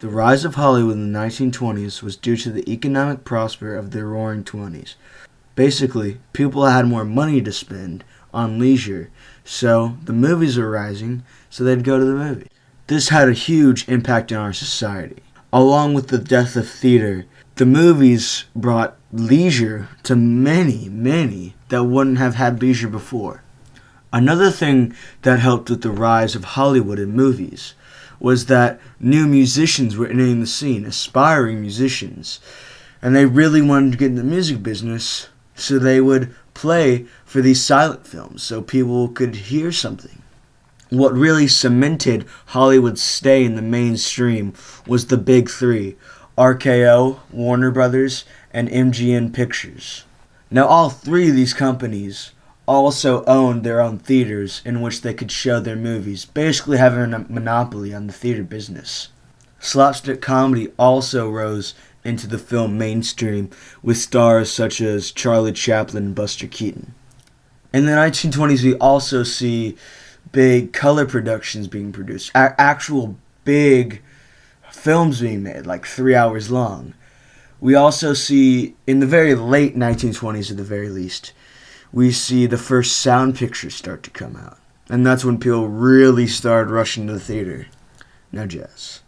The rise of Hollywood in the 1920s was due to the economic prosperity of the roaring 20s. Basically, people had more money to spend on leisure, so the movies were rising, so they'd go to the movies. This had a huge impact on our society. Along with the death of theater, the movies brought leisure to many that wouldn't have had leisure before. Another thing that helped with the rise of Hollywood in movies was that new musicians were entering the scene, aspiring musicians, and they really wanted to get in the music business, so they would play for these silent films so people could hear something. What really cemented Hollywood's stay in the mainstream was the big three: RKO, Warner Brothers, and MGM Pictures. Now, all three of these companies also owned their own theaters in which they could show their movies, basically having a monopoly on the theater business. Slapstick comedy also rose into the film mainstream with stars such as Charlie Chaplin and Buster Keaton. In the 1920s, we also see big color productions being produced, actual big films being made, like 3 hours long. We also see, in the very late 1920s at the very least, we see the first sound pictures start to come out. And that's when people really started rushing to the theater. Now, jazz.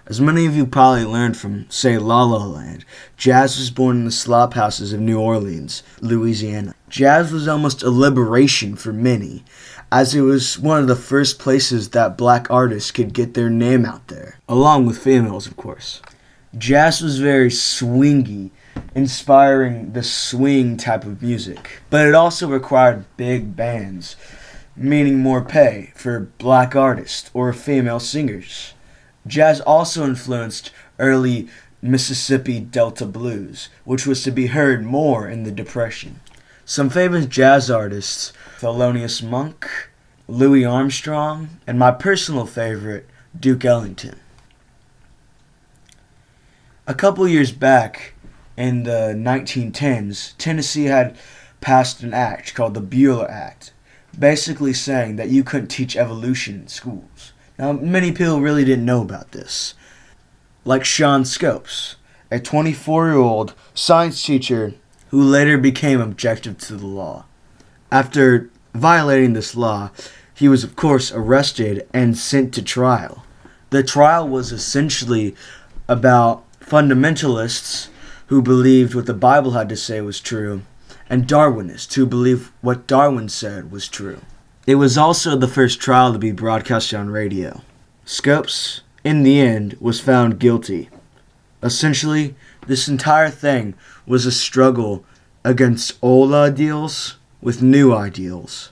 As many of you probably learned from, say, La La Land, jazz was born in the slop houses of New Orleans, Louisiana. Jazz was almost a liberation for many, as it was one of the first places that black artists could get their name out there, along with females, of course. Jazz was very swingy, inspiring the swing type of music, but it also required big bands, meaning more pay for black artists or female singers. Jazz also influenced early Mississippi Delta blues, which was to be heard more in the Depression. Some famous jazz artists: Thelonious Monk, Louis Armstrong, and my personal favorite, Duke Ellington. A couple years back, in the 1910s, Tennessee had passed an act called the Bueller Act, basically saying that you couldn't teach evolution in schools. Now, many people really didn't know about this. Like Sean Scopes, a 24-year-old science teacher who later became objective to the law. After violating this law, he was, of course, arrested and sent to trial. The trial was essentially about fundamentalists who believed what the Bible had to say was true, and Darwinists who believed what Darwin said was true. It was also the first trial to be broadcast on radio. Scopes, in the end, was found guilty. Essentially, this entire thing was a struggle against old ideals with new ideals.